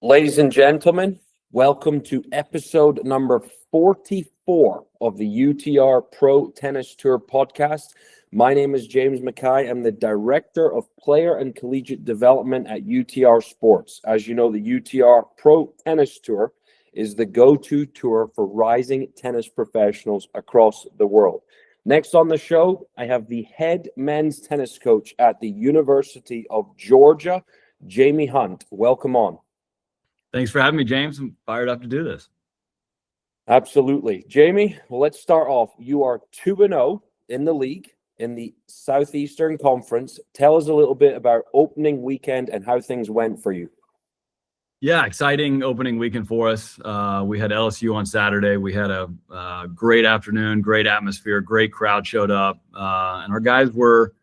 Ladies and gentlemen, welcome to episode number 44 of the UTR Pro Tennis Tour podcast. My name is James Mackay. I'm the Director of Player and Collegiate Development at UTR Sports. As you know, the UTR Pro Tennis Tour is the go-to tour for rising tennis professionals across the world. Next on the show, I have the head men's tennis coach at the University of Georgia, Jamie Hunt. Welcome on. Thanks for having me, James. I'm fired up to do this. Absolutely. Jamie, well, let's start off. You are 2-0 in the league in the Southeastern Conference. Tell us a little bit about opening weekend and how things went for you. Yeah, exciting opening weekend for us. We had LSU on Saturday. We had a great afternoon, great atmosphere, great crowd showed up. And our guys were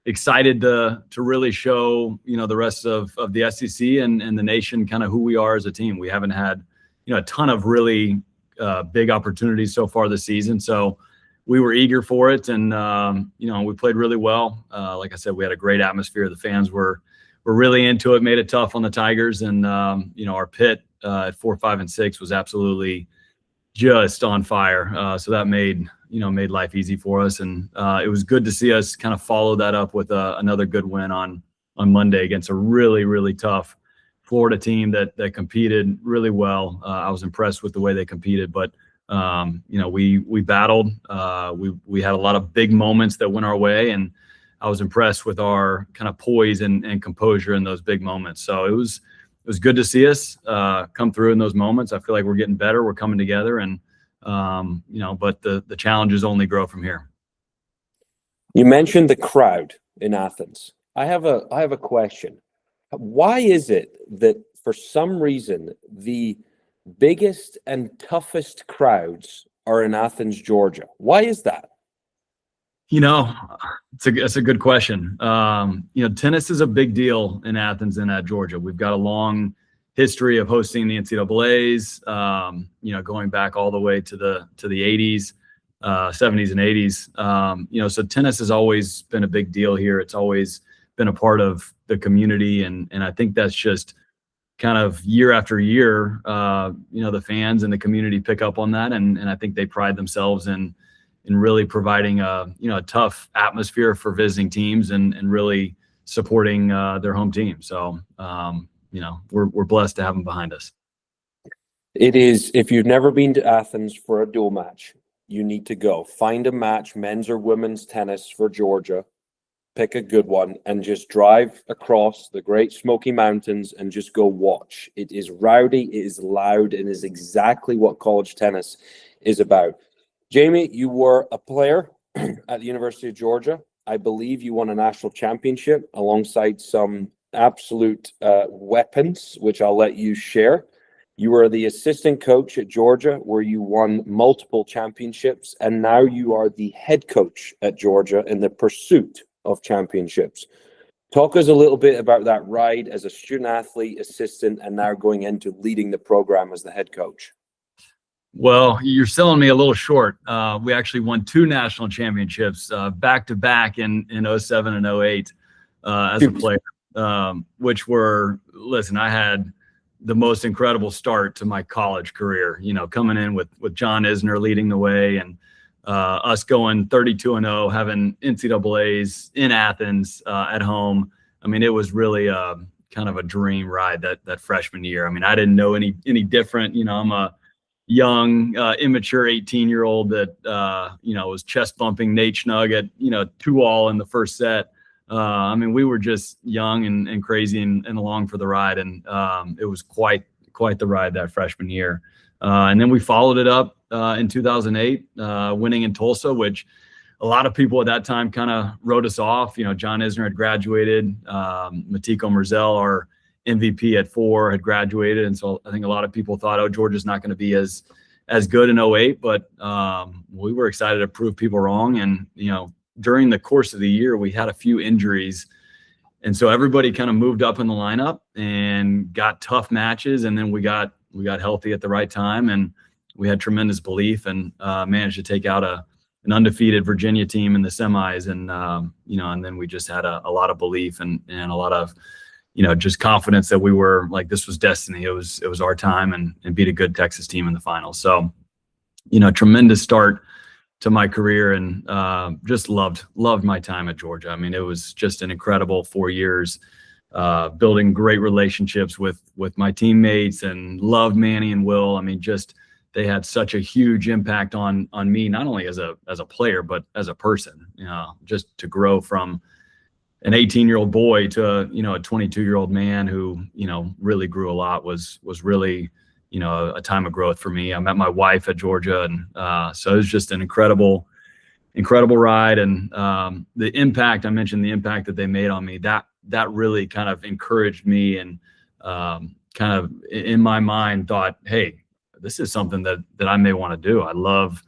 excited to really show, the rest of the SEC and the nation kind of who we are as a team. We haven't had, a ton of really big opportunities so far this season. So we were eager for it. And, we played really well. Like I said, we had a great atmosphere. The fans were really into it, made it tough on the Tigers. And, our pit at 4, 5, and 6 was absolutely just on fire. So that made life easy for us. And it was good to see us kind of follow that up with another good win on Monday against a really, really tough Florida team that competed really well. I was impressed with the way they competed, but we battled. We had a lot of big moments that went our way, and I was impressed with our kind of poise and composure in those big moments. So it was good to see us come through in those moments. I feel like we're getting better. We're coming together, and but the challenges only grow from here. You mentioned the crowd in Athens. I have a question. Why is it that for some reason the biggest and toughest crowds are in Athens, Georgia? Why is that? It's a good question. Tennis is a big deal in Athens and at Georgia. We've got a long history of hosting the NCAAs, going back all the way to the 80s, 70s and 80s. So tennis has always been a big deal here. It's always been a part of the community. And I think that's just kind of year after year, the fans and the community pick up on that. And I think they pride themselves in really providing a tough atmosphere for visiting teams and really supporting their home team. So, we're blessed to have them behind us. It is, if you've never been to Athens for a dual match, you need to go. Find a match, men's or women's tennis for Georgia. Pick a good one and just drive across the Great Smoky Mountains and just go watch. It is rowdy, it is loud, and is exactly what college tennis is about. Jamie, you were a player at the University of Georgia. I believe you won a national championship alongside some absolute weapons, which I'll let you share. You were the assistant coach at Georgia, where you won multiple championships, and now you are the head coach at Georgia in the pursuit of championships. Talk us a little bit about that ride as a student athlete, assistant, and now going into leading the program as the head coach. Well, you're selling me a little short. We actually won 2 national championships back to back in 07 and 08 as a player, which were, listen, I had the most incredible start to my college career, coming in with John Isner leading the way, and us going 32-0, having NCAAs in Athens at home. I mean, it was really kind of a dream ride that freshman year. I mean, I didn't know any different. I'm a young, immature 18-year-old that, was chest bumping Nate Schnug at, 2-all in the first set. We were just young and crazy and along for the ride. And it was quite the ride that freshman year. And then we followed it up in 2008, winning in Tulsa, which a lot of people at that time kind of wrote us off. John Isner had graduated. Matiko Merzel, our MVP at 4, had graduated. And so I think a lot of people thought, Georgia's not going to be as good in 08, but we were excited to prove people wrong. And, during the course of the year, we had a few injuries. And so everybody kind of moved up in the lineup and got tough matches. And then we got healthy at the right time, and we had tremendous belief and managed to take out an undefeated Virginia team in the semis. And, and then we just had a lot of belief and a lot of just confidence that we were like, this was destiny. It was our time, and beat a good Texas team in the finals. So, tremendous start to my career, and just loved my time at Georgia. I mean, it was just an incredible 4 years, building great relationships with my teammates, and loved Manny and Will. I mean, just they had such a huge impact on me, not only as a player, but as a person. Just to grow from an 18-year-old boy to a 22-year-old man who really grew a lot was really a time of growth for me. I met my wife at Georgia, and so it was just an incredible ride. And the impact, I mentioned the impact that they made on me, that really kind of encouraged me, and kind of in my mind thought, hey, this is something that I may want to do. I love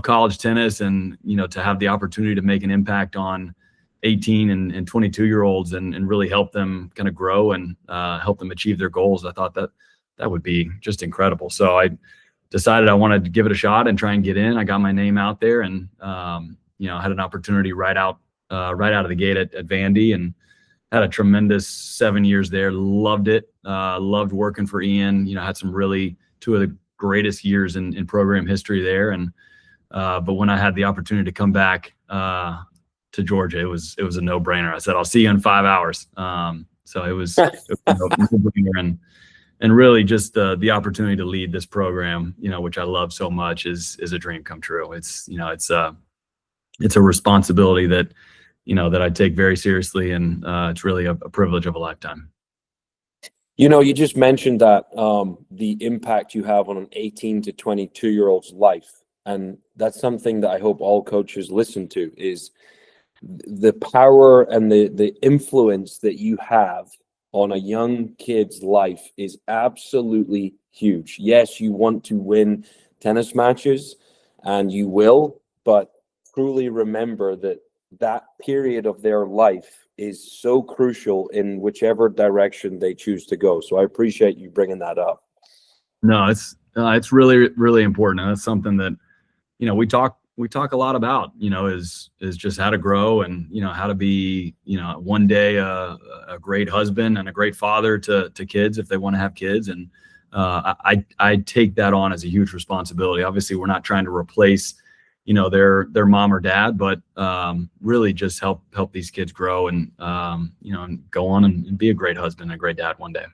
college tennis, and to have the opportunity to make an impact on 18 and 22-year-olds and really help them kind of grow and help them achieve their goals. I thought that would be just incredible. So I decided I wanted to give it a shot and try and get in. I got my name out there, and had an opportunity right out of the gate at Vandy, and had a tremendous 7 years there. Loved it. Loved working for Ian. Had some really two of the greatest years in program history there. And but when I had the opportunity to come back to Georgia, it was a no-brainer. I said, I'll see you in 5 hours. So it was a no-brainer, and really just the opportunity to lead this program, which I love so much, is a dream come true. It's a responsibility that that I take very seriously, and it's really a privilege of a lifetime. You just mentioned that the impact you have on an 18 to 22-year-old's life, and that's something that I hope all coaches listen to, is the power and the influence that you have on a young kid's life is absolutely huge. Yes, you want to win tennis matches, and you will, but truly remember that period of their life is so crucial in whichever direction they choose to go. So I appreciate you bringing that up. No, it's really, really important. And that's something that, we talk a lot about, is just how to grow, and, how to be, one day a great husband and a great father to kids if they want to have kids. And I take that on as a huge responsibility. Obviously, we're not trying to replace their mom or dad, but really just help these kids grow, and and go on and be a great husband and a great dad one day.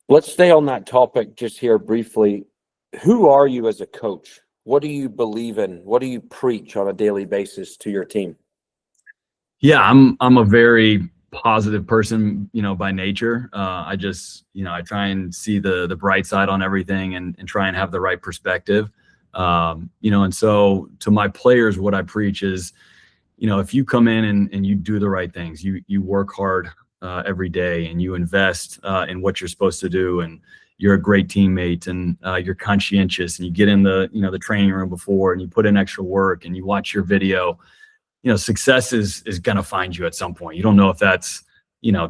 Let's stay on that topic just here briefly. Who are you as a coach? What do you believe in? What do you preach on a daily basis to your team? Yeah, I'm a very positive person, by nature. I just, I try and see the bright side on everything, and try and have the right perspective. And so to my players, what I preach is, if you come in and you do the right things, you work hard every day, and you invest in what you're supposed to do, and you're a great teammate, and you're conscientious, and you get in the training room before, and you put in extra work, and you watch your video, success is going to find you at some point. You don't know if that's,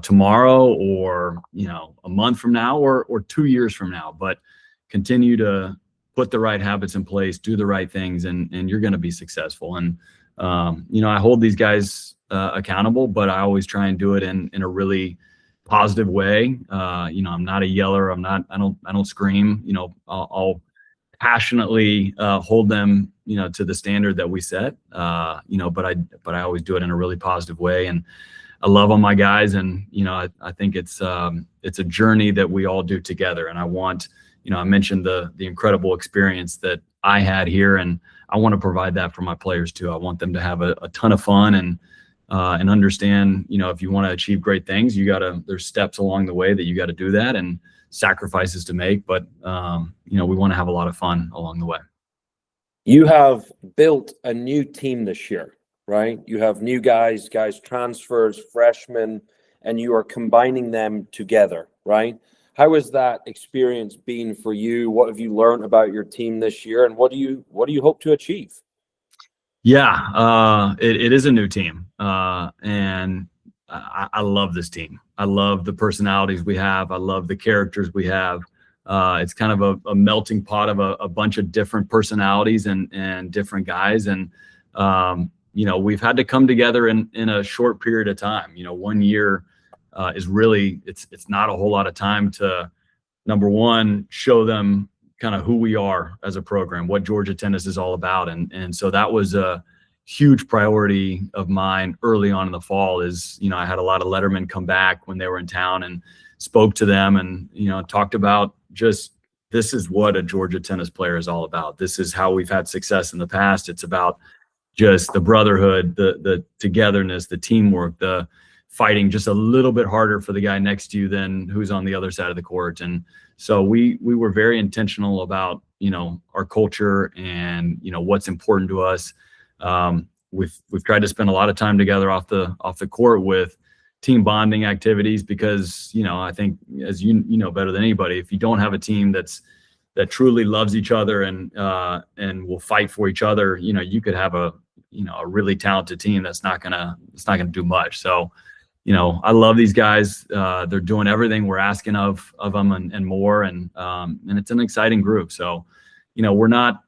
tomorrow, or, a month from now, or 2 years from now, but continue to put the right habits in place, do the right things, and you're going to be successful. And, I hold these guys accountable, but I always try and do it in a really positive way. I'm not a yeller. I don't scream. I'll passionately hold them, to the standard that we set. But I always do it in a really positive way, and I love on my guys. And I think it's a journey that we all do together. And I want, I mentioned the incredible experience that I had here, and I want to provide that for my players too. I want them to have a ton of fun, and understand, if you want to achieve great things, there's steps along the way that you got to do that, and sacrifices to make. But, we want to have a lot of fun along the way. You have built a new team this year, right? You have new guys transfers, freshmen, and you are combining them together, right? How has that experience been for you? What have you learned about your team this year, and what do you hope to achieve? Yeah, it is a new team, and I love this team. I love the personalities we have. I love the characters we have. It's kind of a melting pot of a bunch of different personalities and different guys. And, we've had to come together in a short period of time. 1 year is really, it's not a whole lot of time to, number one, show them kind of who we are as a program, what Georgia tennis is all about. And so that was a huge priority of mine early on in the fall. Is, I had a lot of lettermen come back when they were in town and spoke to them and, talked about just, this is what a Georgia tennis player is all about. This is how we've had success in the past. It's about just the brotherhood, the togetherness, the teamwork, the fighting just a little bit harder for the guy next to you than who's on the other side of the court. And so we were very intentional about, our culture and, what's important to us. We've tried to spend a lot of time together off the court with team bonding activities, because, I think, as you know better than anybody, if you don't have a team that truly loves each other and will fight for each other, you could have a really talented team that's not gonna do much. So, I love these guys. They're doing everything we're asking of them and more. And it's an exciting group. So, we're not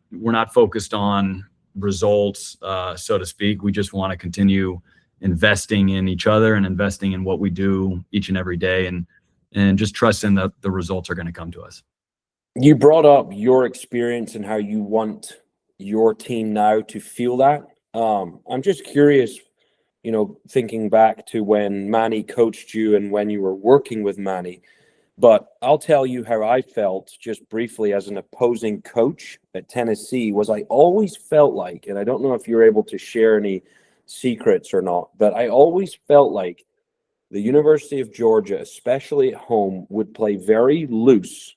focused on results, so to speak. We just want to continue investing in each other and investing in what we do each and every day, and just trusting that the results are going to come to us. You brought up your experience and how you want your team now to feel that. I'm just curious, thinking back to when Manny coached you and when you were working with Manny. But I'll tell you how I felt just briefly as an opposing coach at Tennessee. Was I always felt like, and I don't know if you're able to share any secrets or not, but I always felt like the University of Georgia, especially at home, would play very loose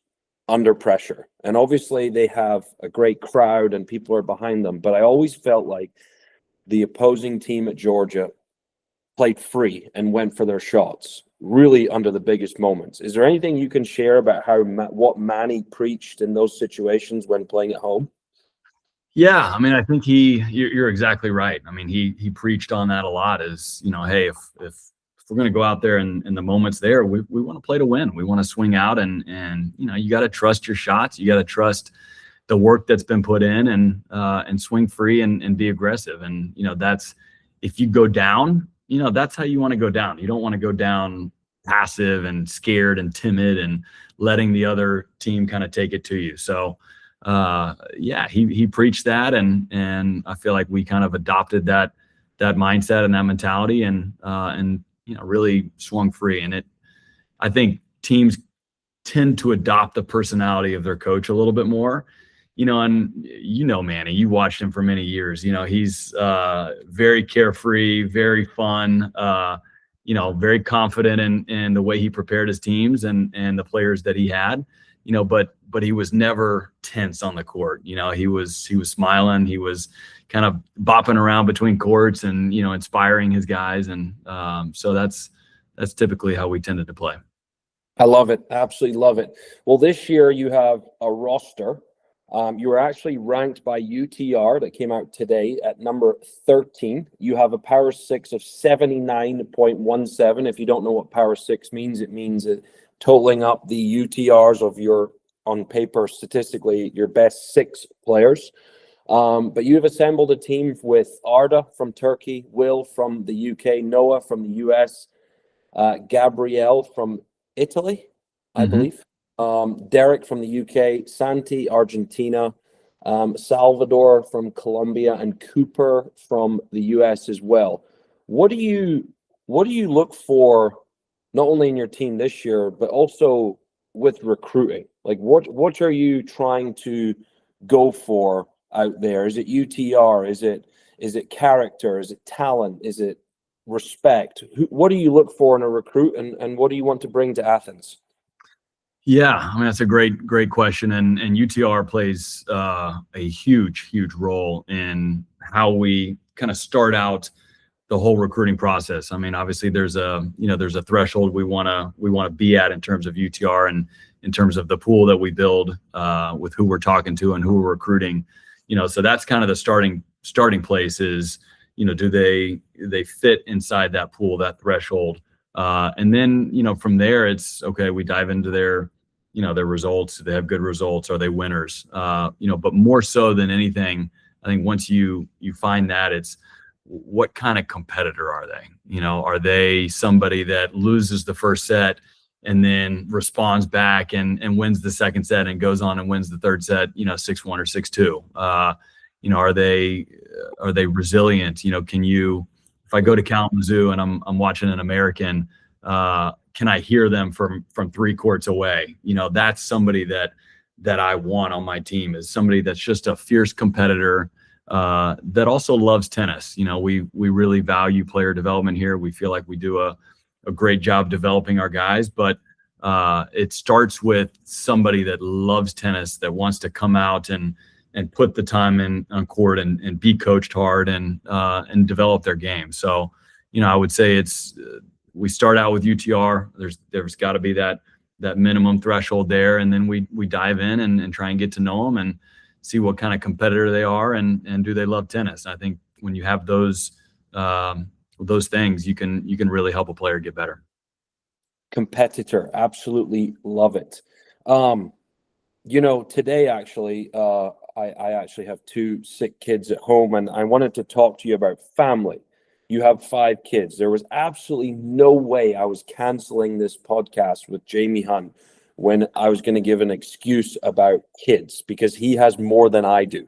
under pressure. And obviously they have a great crowd and people are behind them, but I always felt like the opposing team at Georgia played free and went for their shots, really under the biggest moments. Is there anything you can share about what Manny preached in those situations when playing at home? Yeah, I think you're exactly right. He preached on that a lot. Is, hey, if we're going to go out there and the moment's there, we want to play to win. We want to swing out and you got to trust your shots. You got to trust the work that's been put in and swing free and be aggressive. And, that's, if you go down, that's how you want to go down. You don't want to go down passive and scared and timid and letting the other team kind of take it to you. So, he preached that, and I feel like we kind of adopted that mindset and that mentality and really swung free. And I think teams tend to adopt the personality of their coach a little bit more, and Manny, you watched him for many years. He's very carefree, very fun, very confident in the way he prepared his teams and the players that he had, but he was never tense on the court. He was smiling. He was kind of bopping around between courts and, inspiring his guys. And so that's typically how we tended to play. I love it. Absolutely love it. Well, this year you have a roster. You were actually ranked by UTR that came out today at number 13. You have a Power 6 of 79.17. If you don't know what Power 6 means, it means totaling up the UTRs of your, on paper, statistically, your best 6 players. But you have assembled a team with Arda from Turkey, Will from the UK, Noah from the US, Gabrielle from Italy, I believe. Derek from the UK, Santi, Argentina, Salvador from Colombia, and Cooper from the US as well. What do you look for, not only in your team this year, but also with recruiting? Like, what are you trying to go for out there? Is it UTR? Is it character? Is it talent? Is it respect? What do you look for in a recruit, and what do you want to bring to Athens? Yeah, that's a great question. And UTR plays a huge role in how we kind of start out the whole recruiting process. Obviously there's a threshold we want to be at in terms of UTR and in terms of the pool that we build with who we're talking to and who we're recruiting. So that's kind of the starting place is, do they fit inside that pool, that threshold? And then, from there, it's okay. We dive into their results. Do they have good results? Are they winners? But more so than anything, I think once you find that, it's what kind of competitor are they? You know, are they somebody that loses the first set and then responds back and wins the second set and goes on and wins the third set, you know, 6-1 or 6-2? You know, are they resilient? You know, if I go to Kalamazoo and I'm watching an American, can I hear them from 3 courts away? You know, that's somebody that I want on my team, is somebody that's just a fierce competitor, that also loves tennis. You know, we really value player development here. We feel like we do a great job developing our guys, but it starts with somebody that loves tennis, that wants to come out and put the time in on court and be coached hard and develop their game. So, you know, I would say we start out with UTR. There's got to be that minimum threshold there, and then we dive in and try and get to know them and see what kind of competitor they are and do they love tennis. And I think when you have those things, you can really help a player get better. Competitor, absolutely love it. You know, today actually, I actually have 2 sick kids at home, and I wanted to talk to you about family. You have 5 kids. There was absolutely no way I was canceling this podcast with Jamie Hunt when I was going to give an excuse about kids, because he has more than I do.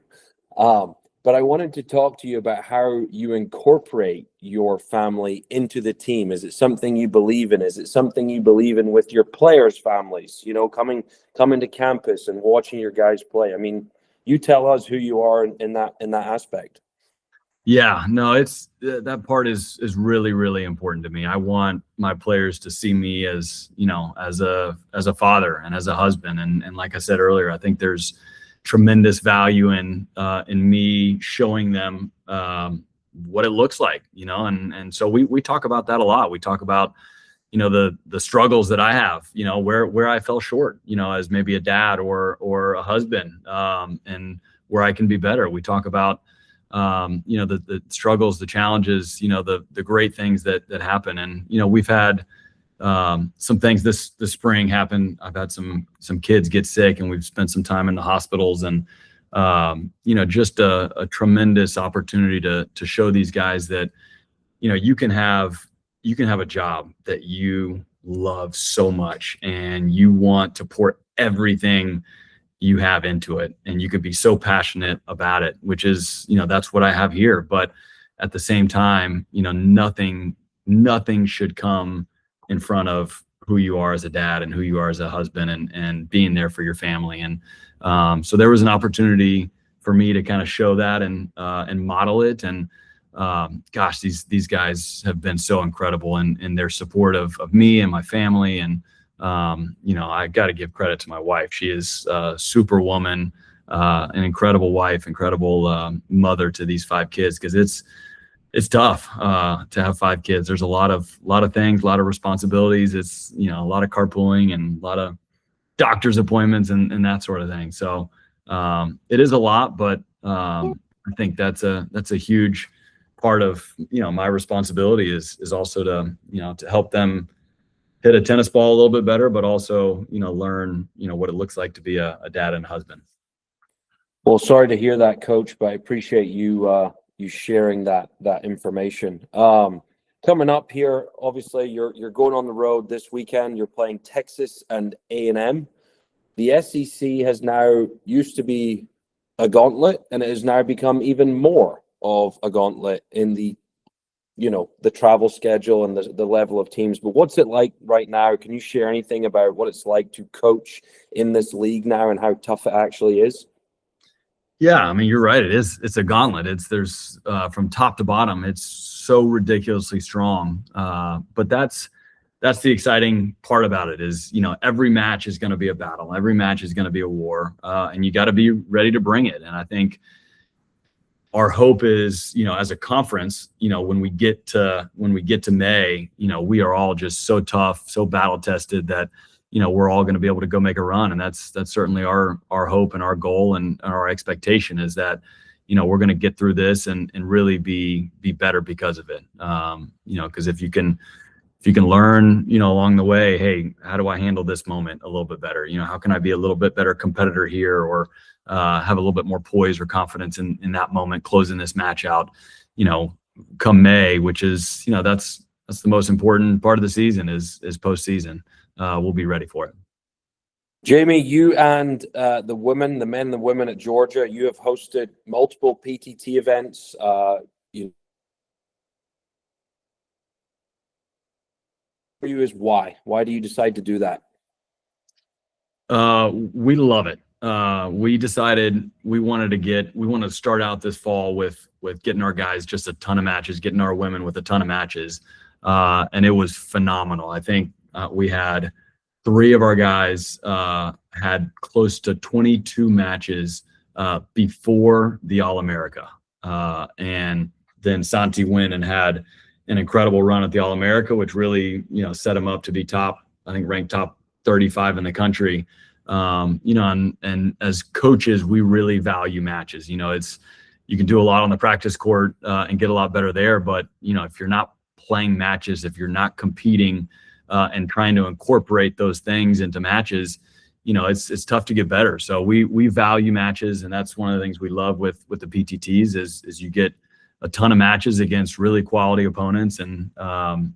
But I wanted to talk to you about how you incorporate your family into the team. Is it something you believe in? Is it something you believe in with your players' families? You know, coming to campus and watching your guys play. I mean, you tell us who you are in that aspect. Yeah, no, it's that part is really, really important to me. I want my players to see me as, you know, as a father and as a husband. And like I said earlier, I think there's tremendous value in me showing them what it looks like, you know, and so we talk about that a lot. We talk about, you know, the struggles that I have, you know, where I fell short, you know, as maybe a dad or a husband, and where I can be better. We talk about you know, the struggles, the challenges, you know, the great things that happen. And, you know, we've had some things this spring happen. I've had some kids get sick, and we've spent some time in the hospitals, and, you know, just a tremendous opportunity to show these guys that, you know, you can have a job that you love so much, and you want to pour everything you have into it, and you could be so passionate about it, which is, you know, that's what I have here. But at the same time, you know, nothing should come in front of who you are as a dad and who you are as a husband, and being there for your family. And so there was an opportunity for me to kind of show that and model it. And gosh, these guys have been so incredible in their support of me and my family. And you know, I got to give credit to my wife. She is a superwoman, an incredible wife, incredible mother to these 5 kids, because it's tough to have 5 kids. There's a lot of things, a lot of responsibilities. It's, you know, a lot of carpooling and a lot of doctor's appointments and that sort of thing. So it is a lot, but I think that's a huge part of, you know, my responsibility is also to, you know, to help them hit a tennis ball a little bit better, but also, you know, learn, you know, what it looks like to be a dad and husband. Well, sorry to hear that, Coach, but I appreciate you sharing that information. Coming up here, obviously, you're going on the road this weekend. You're playing Texas and A&M. The SEC has now used to be a gauntlet, and it has now become even more of a gauntlet in the, you know, the travel schedule and the level of teams. But what's it like right now? Can you share anything about what it's like to coach in this league now and how tough it actually is? Yeah, I mean, you're right. It's a gauntlet. There's from top to bottom, it's so ridiculously strong. But that's the exciting part about it is, you know, every match is going to be a battle. Every match is going to be a war, and you got to be ready to bring it. And I think our hope is, you know, as a conference, you know, when we get to May, you know, we are all just so tough, so battle tested that, you know, we're all going to be able to go make a run. And that's certainly our hope and our goal and our expectation is that, you know, we're going to get through this and really be better because of it. You know, because if you can learn, you know, along the way, hey, how do I handle this moment a little bit better? You know, how can I be a little bit better competitor here, or have a little bit more poise or confidence in that moment, closing this match out? You know, come May, which is, that's the most important part of the season is postseason. We'll be ready for it. Jamie, you and the men and the women at Georgia, you have hosted multiple PTT events. For you is why? Why do you decide to do that? We love it. We decided we wanted to start out this fall with getting our guys just a ton of matches, getting our women with a ton of matches. And it was phenomenal. I think we had 3 of our guys had close to 22 matches before the All-America. And then Santi went and had an incredible run at the All-America, which really, set him up to be ranked top 35 in the country. And as coaches, we really value matches. You can do a lot on the practice court and get a lot better there. But, if you're not playing matches, if you're not competing and trying to incorporate those things into matches, it's tough to get better. So we value matches. And that's one of the things we love with the PTTs is you get a ton of matches against really quality opponents. And,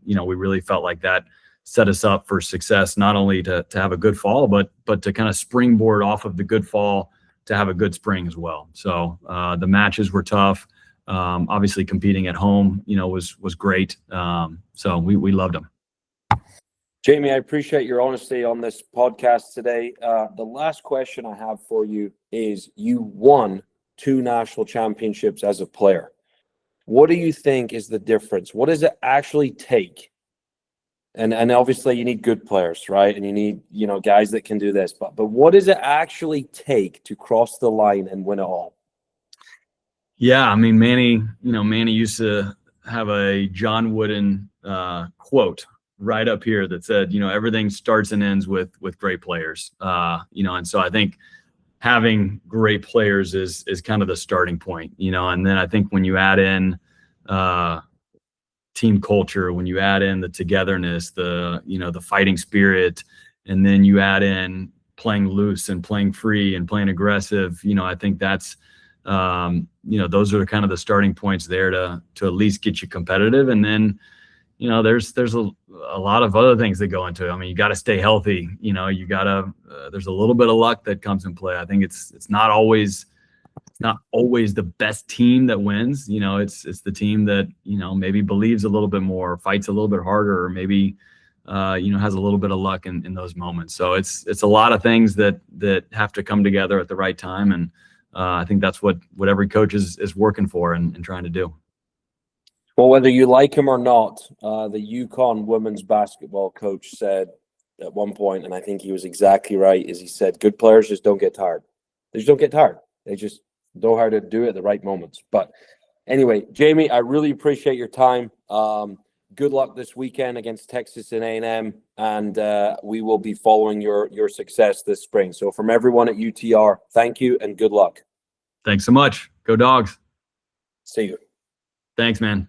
we really felt like that set us up for success, not only to have a good fall, but to kind of springboard off of the good fall to have a good spring as well. So the matches were tough. Obviously competing at home, was great. So we loved them. Jamie, I appreciate your honesty on this podcast today. The last question I have for you is, you won 2 national championships as a player. What do you think is the difference? What does it actually take? And obviously you need good players, right? And you need, guys that can do this, but what does it actually take to cross the line and win it all? Yeah. I mean, Manny used to have a John Wooden quote right up here that said, everything starts and ends with great players. And so I think having great players is kind of the starting point, and then I think when you add in team culture, when you add in the togetherness, the fighting spirit, and then you add in playing loose and playing free and playing aggressive, I think that's, those are kind of the starting points there to at least get you competitive. And then, there's a lot of other things that go into it. I mean, you got to stay healthy, there's a little bit of luck that comes in play. I think it's not always the best team that wins. It's the team that, maybe believes a little bit more, fights a little bit harder, or maybe, has a little bit of luck in those moments. So it's a lot of things that have to come together at the right time. And I think that's what every coach is working for and trying to do. Well, whether you like him or not, the UConn women's basketball coach said at one point, and I think he was exactly right, is he said, good players just don't get tired. They just don't get tired. They just know how to do it at the right moments. But anyway, Jamie, I really appreciate your time. Good luck this weekend against Texas and A&M, and we will be following your success this spring. So from everyone at UTR, thank you and good luck. Thanks so much. Go Dogs. See you. Thanks, man.